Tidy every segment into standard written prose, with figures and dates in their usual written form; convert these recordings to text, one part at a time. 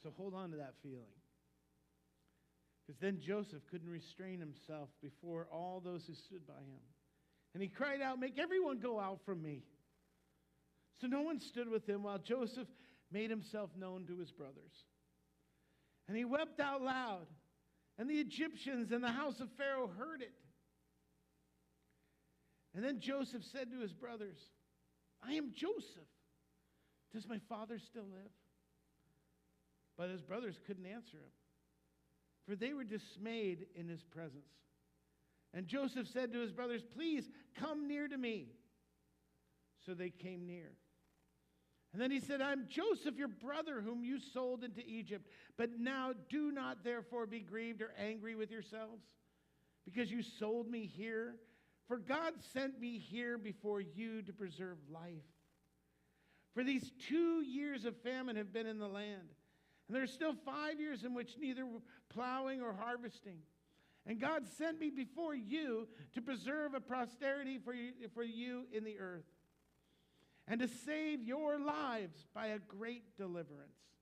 So hold on to that feeling. Because then Joseph couldn't restrain himself before all those who stood by him. And he cried out, "Make everyone go out from me." So no one stood with him while Joseph made himself known to his brothers. And he wept out loud, and the Egyptians and the house of Pharaoh heard it. And then Joseph said to his brothers, "I am Joseph. Does my father still live?" But his brothers couldn't answer him, for they were dismayed in his presence. And Joseph said to his brothers, "Please come near to me." So they came near. And then he said, "I'm Joseph, your brother, whom you sold into Egypt. But now do not therefore be grieved or angry with yourselves, because you sold me here. For God sent me here before you to preserve life. For these 2 years of famine have been in the land, and there are still 5 years in which neither plowing or harvesting. And God sent me before you to preserve a posterity for you in the earth, and to save your lives by a great deliverance.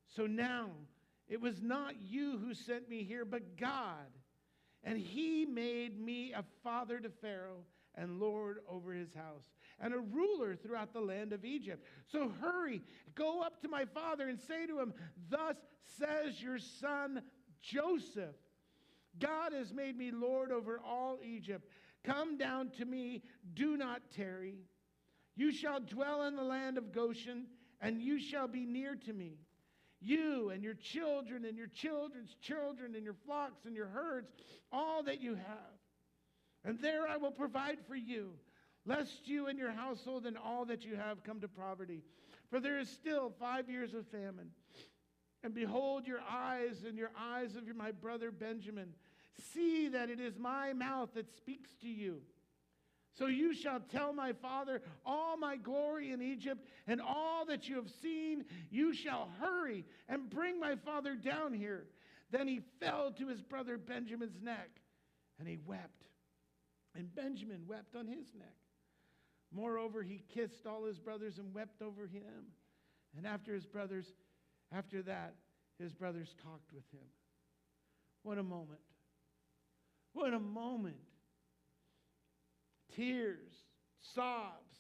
So now it was not you who sent me here, but God. And he made me a father to Pharaoh and lord over his house, and a ruler throughout the land of Egypt. So hurry, go up to my father and say to him, 'Thus says your son Joseph, God has made me lord over all Egypt. Come down to me, do not tarry. You shall dwell in the land of Goshen, and you shall be near to me. You and your children and your children's children and your flocks and your herds, all that you have. And there I will provide for you, lest you and your household and all that you have come to poverty. For there is still 5 years of famine. And behold, your eyes and your eyes of my brother Benjamin. See that it is my mouth that speaks to you. So you shall tell my father all my glory in Egypt and all that you have seen. You shall hurry and bring my father down here." Then he fell to his brother Benjamin's neck, and he wept. And Benjamin wept on his neck. Moreover, he kissed all his brothers and wept over him. And after that, his brothers talked with him. What a moment. What a moment. Tears, sobs.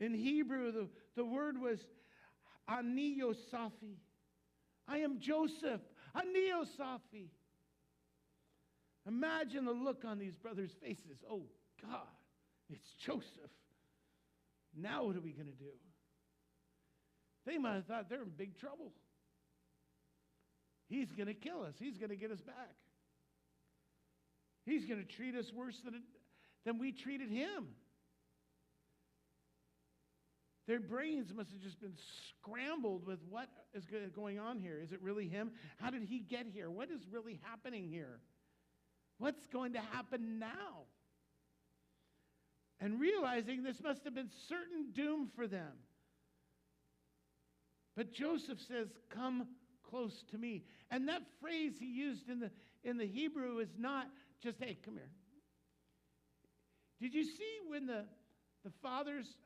In Hebrew, the word was aniosophi. I am Joseph, aniosophi. Imagine the look on these brothers' faces. Oh, God, it's Joseph. Now what are we going to do? They might have thought they're in big trouble. He's going to kill us. He's going to get us back. He's going to treat us worse than we treated him. Their brains must have just been scrambled with what is going on here. Is it really him? How did he get here? What is really happening here? What's going to happen now? And realizing this must have been certain doom for them. But Joseph says, "Come close to me." And that phrase he used in the Hebrew is not just, "Hey, come here." Did you see when the fathers,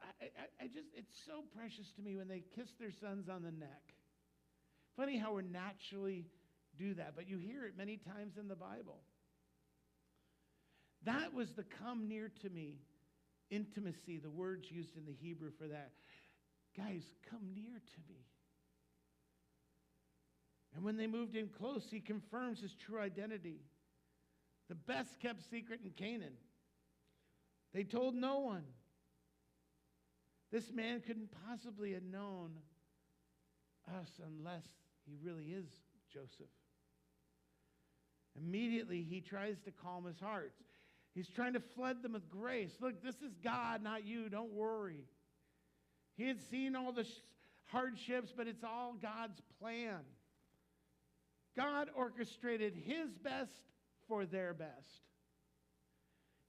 it's so precious to me when they kiss their sons on the neck. Funny how we naturally do that, but you hear it many times in the Bible. That was the "come near to me" intimacy, the words used in the Hebrew for that. Guys, come near to me. And when they moved in close, he confirms his true identity. The best kept secret in Canaan. They told no one. This man couldn't possibly have known us unless he really is Joseph. Immediately, he tries to calm his hearts. He's trying to flood them with grace. Look, this is God, not you. Don't worry. He had seen all the hardships, but it's all God's plan. God orchestrated his best for their best.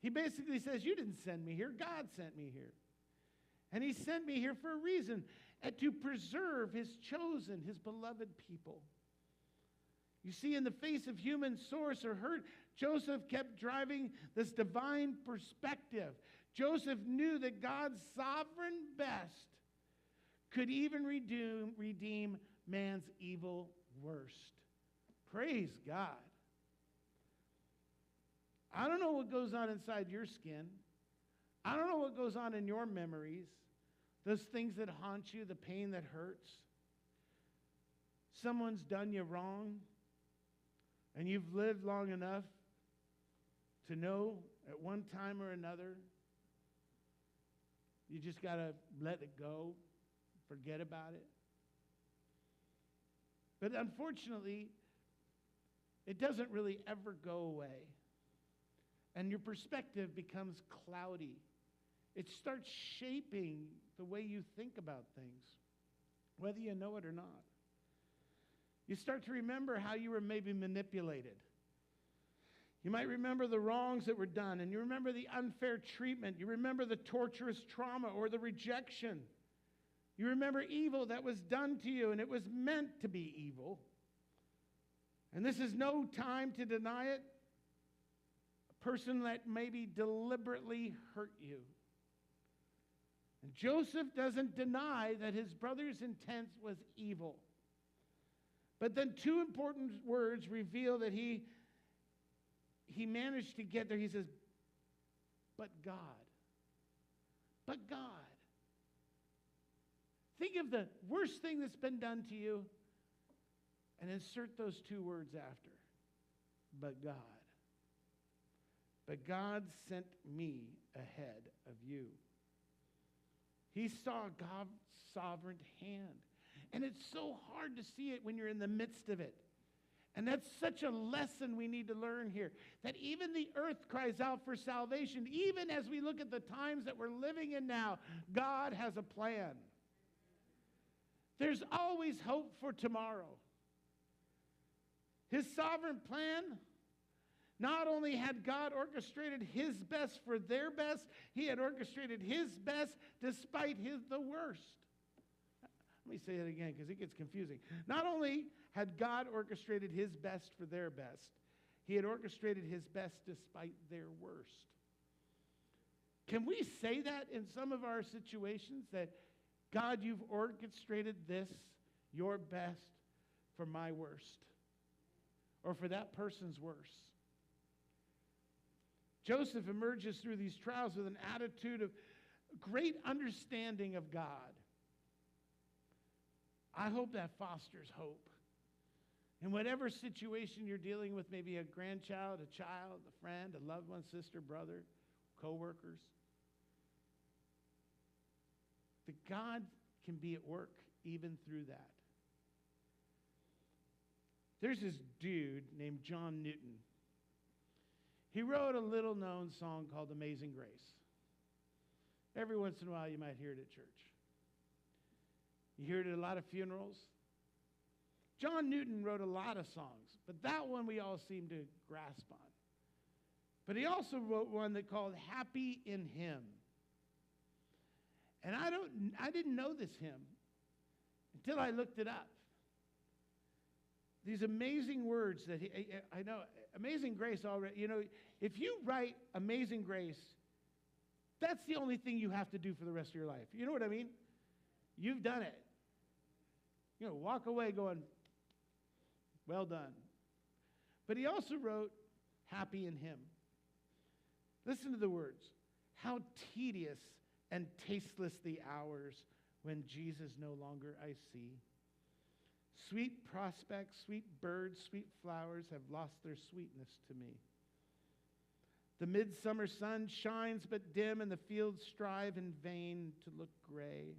He basically says, you didn't send me here. God sent me here. And he sent me here for a reason, to preserve his chosen, his beloved people. You see, in the face of human source or hurt, Joseph kept driving this divine perspective. Joseph knew that God's sovereign best could even redeem man's evil worst. Praise God. I don't know what goes on inside your skin. I don't know what goes on in your memories, those things that haunt you, the pain that hurts. Someone's done you wrong, and you've lived long enough to know at one time or another, you just got to let it go, forget about it. But unfortunately, it doesn't really ever go away. And your perspective becomes cloudy. It starts shaping the way you think about things, whether you know it or not. You start to remember how you were maybe manipulated. You might remember the wrongs that were done, and you remember the unfair treatment. You remember the torturous trauma or the rejection. You remember evil that was done to you, and it was meant to be evil. And this is no time to deny it. A person that maybe deliberately hurt you. And Joseph doesn't deny that his brother's intent was evil. But then two important words reveal that he managed to get there. He says, but God. But God. Think of the worst thing that's been done to you and insert those two words after. But God. But God sent me ahead of you. He saw God's sovereign hand. And it's so hard to see it when you're in the midst of it. And that's such a lesson we need to learn here. That even the earth cries out for salvation. Even as we look at the times that we're living in now, God has a plan. There's always hope for tomorrow. His sovereign plan, not only had God orchestrated his best for their best, he had orchestrated his best despite the worst. Let me say that again because it gets confusing. Not only had God orchestrated his best for their best, he had orchestrated his best despite their worst. Can we say that in some of our situations that, God, you've orchestrated this, your best, for my worst, or for that person's worst? Joseph emerges through these trials with an attitude of great understanding of God. I hope that fosters hope. In whatever situation you're dealing with, maybe a grandchild, a child, a friend, a loved one, sister, brother, co-workers, that God can be at work even through that. There's this dude named John Newton. He wrote a little-known song called Amazing Grace. Every once in a while you might hear it at church. You hear it at a lot of funerals. John Newton wrote a lot of songs, but that one we all seem to grasp on. But he also wrote one that called Happy in Him. And I didn't know this hymn until I looked it up. These amazing words that I know, Amazing Grace already, if you write Amazing Grace, that's the only thing you have to do for the rest of your life. You know what I mean? You've done it. Walk away going, well done. But he also wrote Happy in Him. Listen to the words. How tedious and tasteless the hours when Jesus no longer I see. Sweet prospects, sweet birds, sweet flowers have lost their sweetness to me. The midsummer sun shines but dim, and the fields strive in vain to look gray.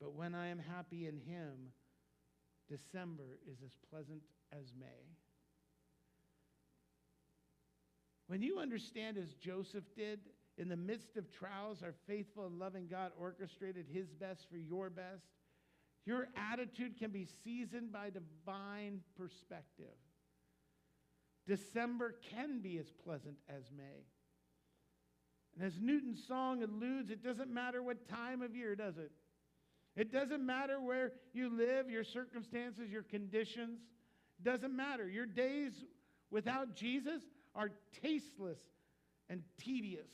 But when I am happy in Him, December is as pleasant as May. When you understand, as Joseph did, in the midst of trials, our faithful and loving God orchestrated His best for your best, your attitude can be seasoned by divine perspective. December can be as pleasant as May. And as Newton's song alludes, it doesn't matter what time of year, does it? It doesn't matter where you live, your circumstances, your conditions. It doesn't matter. Your days without Jesus are tasteless and tedious.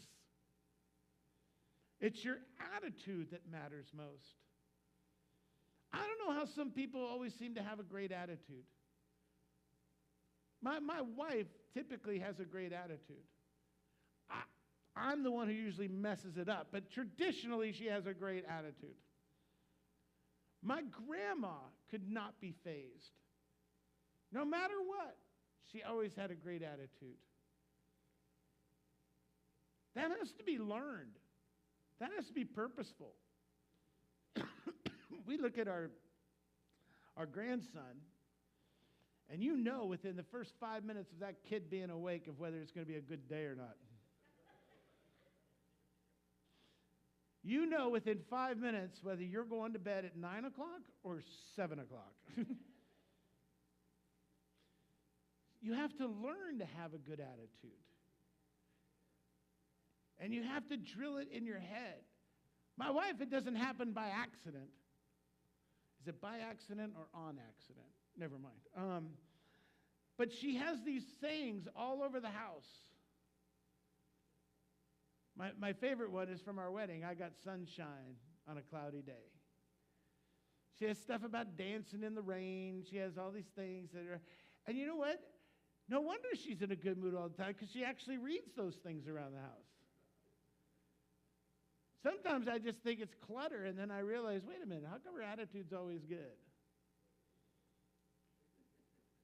It's your attitude that matters most. I don't know how some people always seem to have a great attitude. My wife typically has a great attitude. I'm the one who usually messes it up, but traditionally she has a great attitude. My grandma could not be fazed. No matter what, she always had a great attitude. That has to be learned. That has to be purposeful. We look at our grandson, and you know within the first 5 minutes of that kid being awake of whether it's going to be a good day or not. You know within 5 minutes whether you're going to bed at 9 o'clock or 7 o'clock. You have to learn to have a good attitude. And you have to drill it in your head. My wife, it doesn't happen by accident. Is it by accident or on accident? Never mind. But she has these sayings all over the house. My favorite one is from our wedding. I got sunshine on a cloudy day. She has stuff about dancing in the rain. She has all these things that are, and you know what? No wonder she's in a good mood all the time, because she actually reads those things around the house. Sometimes I just think it's clutter, and then I realize, wait a minute, how come her attitude's always good?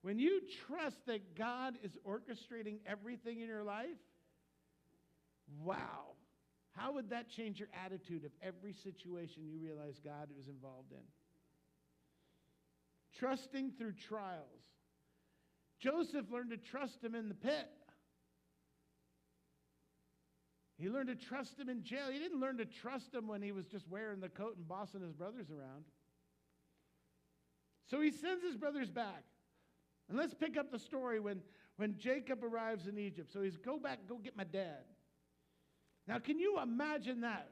When you trust that God is orchestrating everything in your life, wow, how would that change your attitude of every situation you realize God was involved in? Trusting through trials. Joseph learned to trust him in the pit. He learned to trust him in jail. He didn't learn to trust him when he was just wearing the coat and bossing his brothers around. So he sends his brothers back. And let's pick up the story when Jacob arrives in Egypt. So he's, go back, go get my dad. Now, can you imagine that?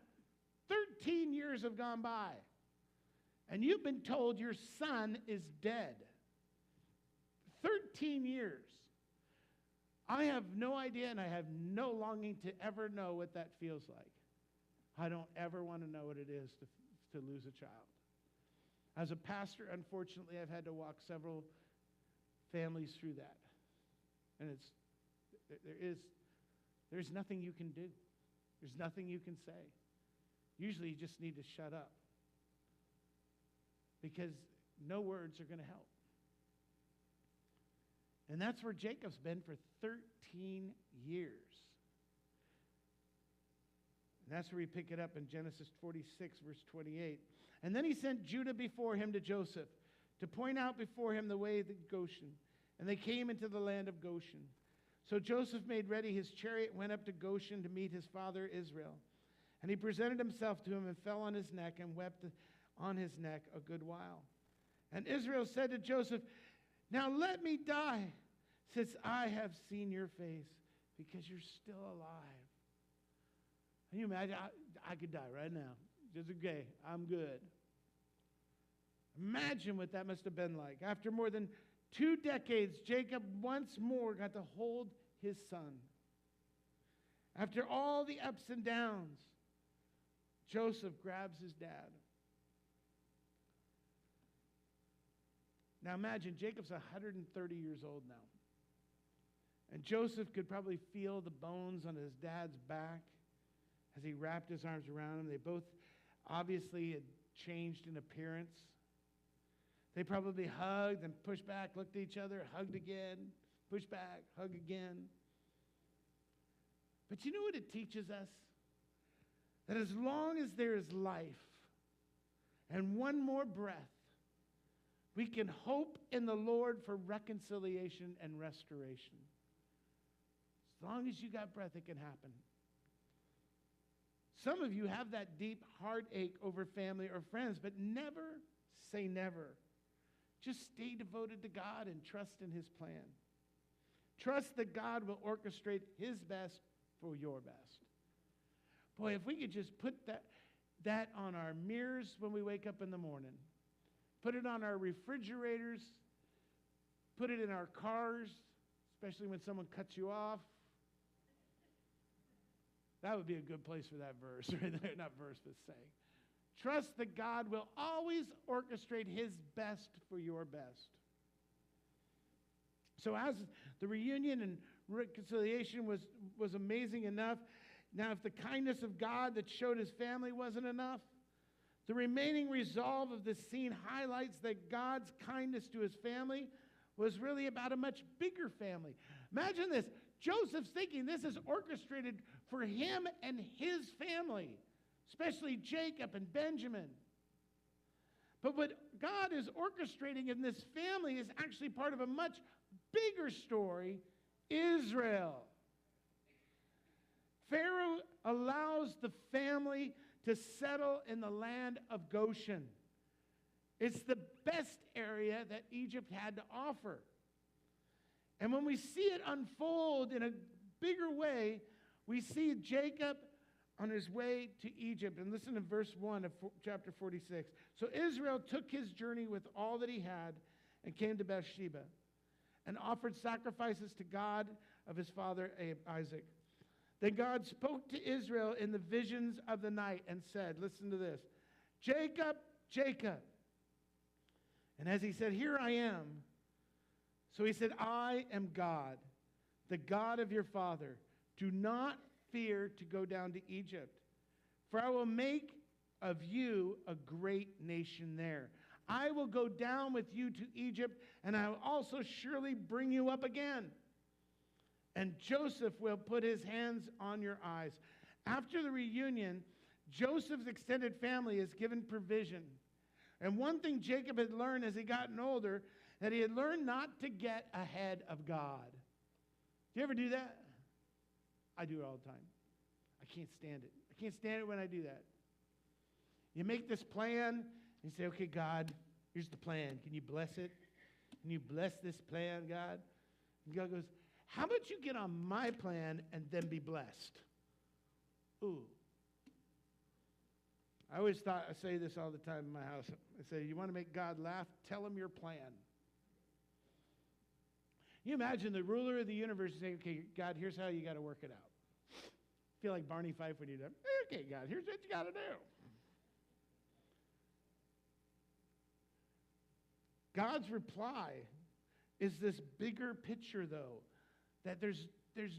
13 years have gone by, and you've been told your son is dead. 13 years. I have no idea, and I have no longing to ever know what that feels like. I don't ever want to know what it is to lose a child. As a pastor, unfortunately, I've had to walk several families through that. And there's nothing you can do. There's nothing you can say. Usually you just need to shut up, because no words are going to help. And that's where Jacob's been for 13 years. And that's where we pick it up in Genesis 46, verse 28. And then he sent Judah before him to Joseph to point out before him the way to Goshen. And they came into the land of Goshen. So Joseph made ready his chariot and went up to Goshen to meet his father Israel. And he presented himself to him and fell on his neck and wept on his neck a good while. And Israel said to Joseph, now let me die, since I have seen your face, because you're still alive. Can you imagine? I could die right now. Just okay, I'm good. Imagine what that must have been like. After more than 2 decades, Jacob once more got to hold his son. After all the ups and downs, Joseph grabs his dad. Now imagine, Jacob's 130 years old now. And Joseph could probably feel the bones on his dad's back as he wrapped his arms around him. They both obviously had changed in appearance. They probably hugged and pushed back, looked at each other, hugged again, pushed back, hug again. But you know what it teaches us? That as long as there is life and one more breath, we can hope in the Lord for reconciliation and restoration. As long as you got breath, it can happen. Some of you have that deep heartache over family or friends, but never say never. Just stay devoted to God and trust in his plan. Trust that God will orchestrate his best for your best. Boy, if we could just put that on our mirrors when we wake up in the morning, put it on our refrigerators, put it in our cars, especially when someone cuts you off. That would be a good place for that verse right there. Not verse, but saying. Trust that God will always orchestrate his best for your best. So as the reunion and reconciliation was amazing enough, now if the kindness of God that showed his family wasn't enough, the remaining resolve of this scene highlights that God's kindness to his family was really about a much bigger family. Imagine this. Joseph's thinking this is orchestrated for him and his family, especially Jacob and Benjamin. But what God is orchestrating in this family is actually part of a much bigger story, Israel. Pharaoh allows the family to settle in the land of Goshen. It's the best area that Egypt had to offer. And when we see it unfold in a bigger way, we see Jacob on his way to Egypt. And listen to verse 1 of chapter 46. So Israel took his journey with all that he had and came to Beersheba and offered sacrifices to God of his father Isaac. Then God spoke to Israel in the visions of the night and said, listen to this, Jacob, Jacob. And as he said, here I am. So he said, I am God, the God of your father. Do not fear to go down to Egypt, for I will make of you a great nation there. I will go down with you to Egypt, and I will also surely bring you up again. And Joseph will put his hands on your eyes. After the reunion, Joseph's extended family is given provision. And one thing Jacob had learned as he gotten older, that he had learned not to get ahead of God. Do you ever do that? I do it all the time. I can't stand it. I can't stand it when I do that. You make this plan, and you say, okay, God, here's the plan. Can you bless it? Can you bless this plan, God? And God goes, how about you get on my plan and then be blessed? Ooh. I always thought, I say this all the time in my house. I say, you want to make God laugh? Tell him your plan. You imagine the ruler of the universe saying, okay, God, here's how you got to work it out. I feel like Barney Fife when he did, okay, God, here's what you got to do. God's reply is this bigger picture, though, that there's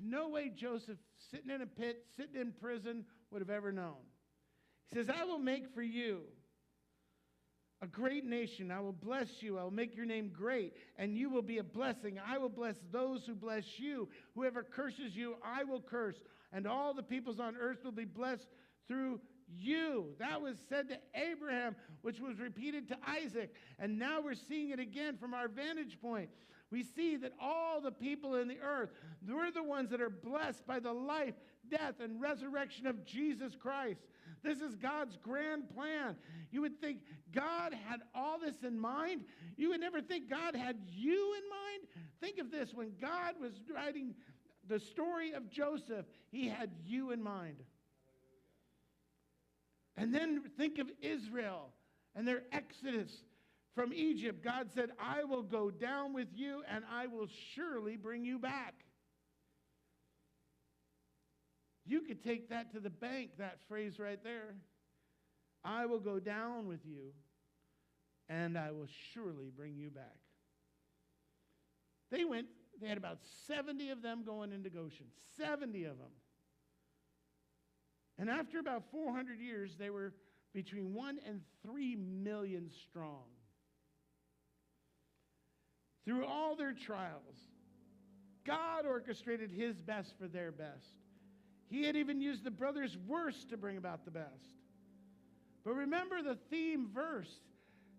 no way Joseph, sitting in a pit, sitting in prison, would have ever known. He says, I will make for you a great nation. I will bless you. I will make your name great, and you will be a blessing. I will bless those who bless you. Whoever curses you, I will curse, and all the peoples on earth will be blessed through you. That was said to Abraham, which was repeated to Isaac, and now we're seeing it again from our vantage point. We see that all the people in the earth, we're the ones that are blessed by the life, death, and resurrection of Jesus Christ. This is God's grand plan. You would think God had all this in mind. You would never think God had you in mind. Think of this. When God was writing the story of Joseph, he had you in mind. And then think of Israel and their exodus from Egypt. God said, I will go down with you and I will surely bring you back. You could take that to the bank, that phrase right there. I will go down with you and I will surely bring you back. They had about 70 of them going into Goshen, 70 of them. And after about 400 years, they were between 1 and 3 million strong. Through all their trials, God orchestrated his best for their best. He had even used the brothers' worst to bring about the best. But remember the theme verse.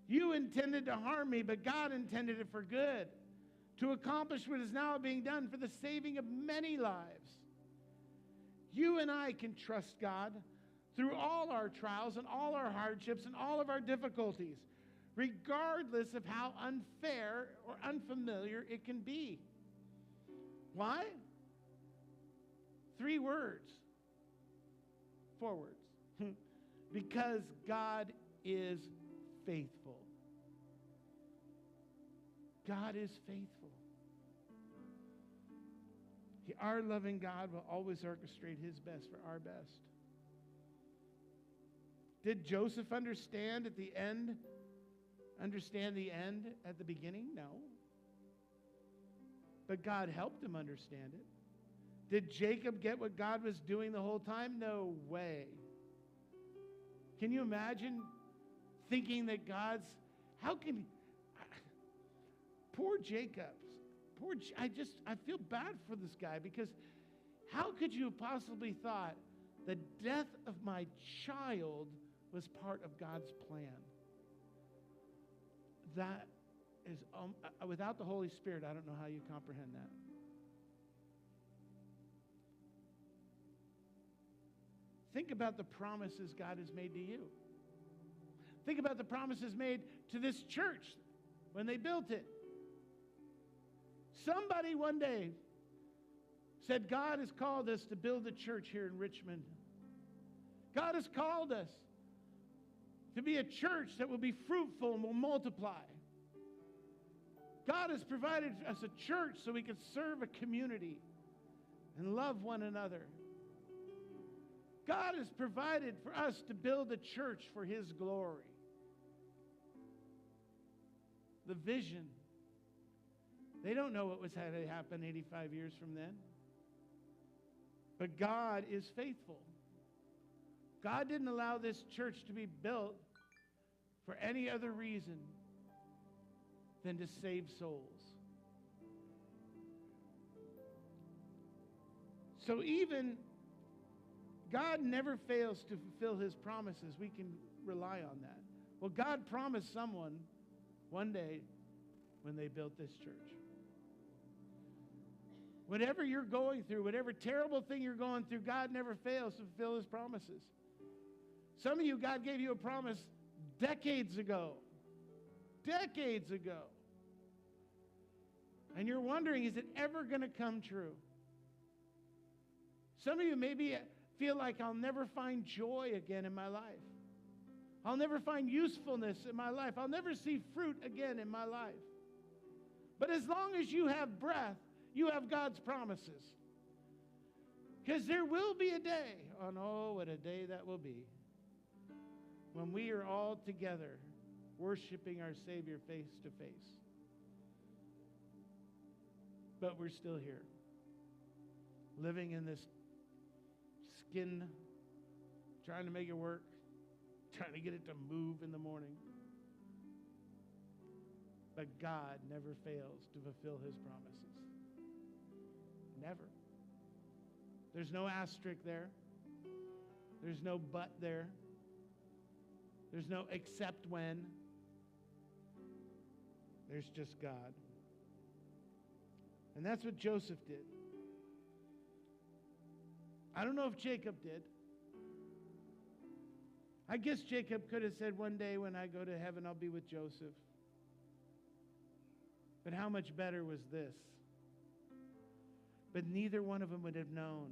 You intended to harm me, but God intended it for good, to accomplish what is now being done for the saving of many lives. You and I can trust God through all our trials and all our hardships and all of our difficulties, regardless of how unfair or unfamiliar it can be. Why? 3 words. 4 words. Because God is faithful. God is faithful. Our loving God will always orchestrate his best for our best. Did Joseph understand at the end? Understand the end at the beginning? No. But God helped him understand it. Did Jacob get what God was doing the whole time? No way. Can you imagine thinking that how can, poor Jacob, I feel bad for this guy, because how could you have possibly thought the death of my child was part of God's plan? That is, without the Holy Spirit, I don't know how you comprehend that. Think about the promises God has made to you. Think about the promises made to this church when they built it. Somebody one day said, God has called us to build a church here in Richmond. God has called us to be a church that will be fruitful and will multiply. God has provided us a church so we can serve a community and love one another. God has provided for us to build a church for His glory. The vision. They don't know what was going to happen 85 years from then. But God is faithful. God didn't allow this church to be built for any other reason than to save souls. So even God never fails to fulfill His promises. We can rely on that. Well, God promised someone one day when they built this church. Whatever you're going through, whatever terrible thing you're going through, God never fails to fulfill His promises. Some of you, God gave you a promise decades ago. Decades ago. And you're wondering, is it ever going to come true? Some of you maybe feel like I'll never find joy again in my life. I'll never find usefulness in my life. I'll never see fruit again in my life. But as long as you have breath, you have God's promises. Because there will be a day, oh, what a day that will be, when we are all together worshiping our Savior face to face. But we're still here, living in this skin, trying to make it work, trying to get it to move in the morning. But God never fails to fulfill His promises. Never. There's no asterisk there. There's no but there. There's no except when. There's just God. And that's what Joseph did. I don't know if Jacob did. I guess Jacob could have said, one day when I go to heaven, I'll be with Joseph. But how much better was this? But neither one of them would have known.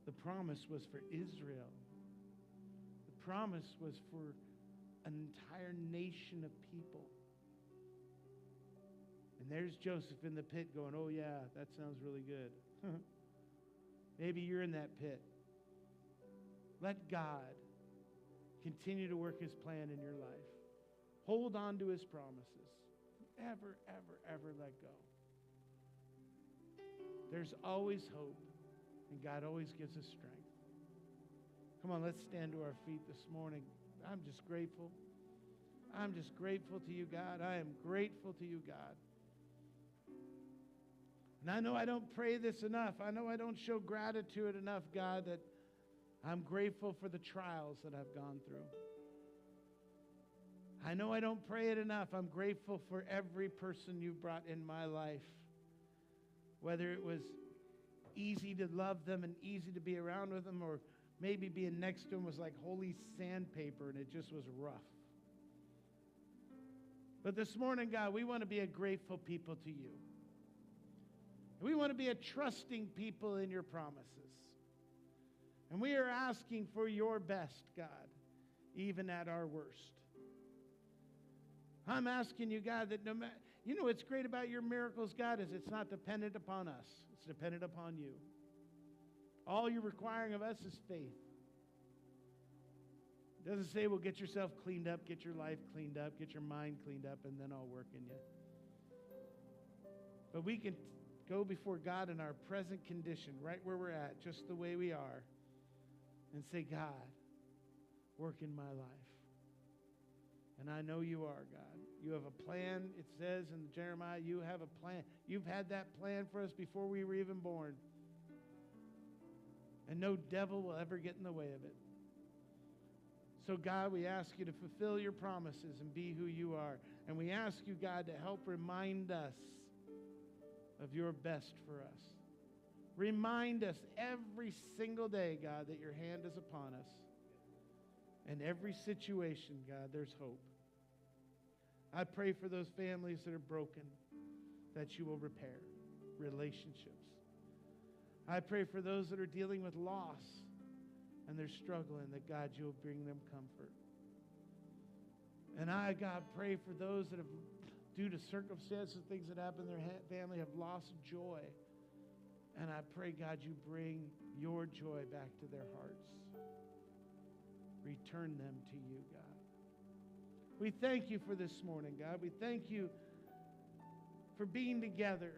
The promise was for Israel. The promise was for an entire nation of people. And there's Joseph in the pit going, oh yeah, that sounds really good. Maybe you're in that pit. Let God continue to work His plan in your life. Hold on to His promises. Ever, ever, ever let go. There's always hope, and God always gives us strength. Come on, let's stand to our feet this morning. I'm just grateful. I'm just grateful to you, God. I am grateful to you, God. And I know I don't pray this enough. I know I don't show gratitude enough, God, that I'm grateful for the trials that I've gone through. I know I don't pray it enough. I'm grateful for every person you've brought in my life. Whether it was easy to love them and easy to be around with them, or maybe being next to them was like holy sandpaper and it just was rough. But this morning, God, we want to be a grateful people to you. We want to be a trusting people in your promises. And we are asking for your best, God, even at our worst. I'm asking you, God, that no matter, you know what's great about your miracles, God, is it's not dependent upon us. It's dependent upon you. All you're requiring of us is faith. It doesn't say, well, get yourself cleaned up, get your life cleaned up, get your mind cleaned up, and then I'll work in you. But we can go before God in our present condition, right where we're at, just the way we are, and say, God, work in my life. And I know you are, God. You have a plan. It says in Jeremiah, you have a plan. You've had that plan for us before we were even born. And no devil will ever get in the way of it. So, God, we ask you to fulfill your promises and be who you are. And we ask you, God, to help remind us of your best for us. Remind us every single day, God, that your hand is upon us. In every situation, God, there's hope. I pray for those families that are broken, that you will repair relationships. I pray for those that are dealing with loss and they're struggling, that, God, you'll bring them comfort. And I, God, pray for those that have, due to circumstances, things that happen in their family, have lost joy. And I pray, God, you bring your joy back to their hearts. Return them to you, God. We thank you for this morning, God. We thank you for being together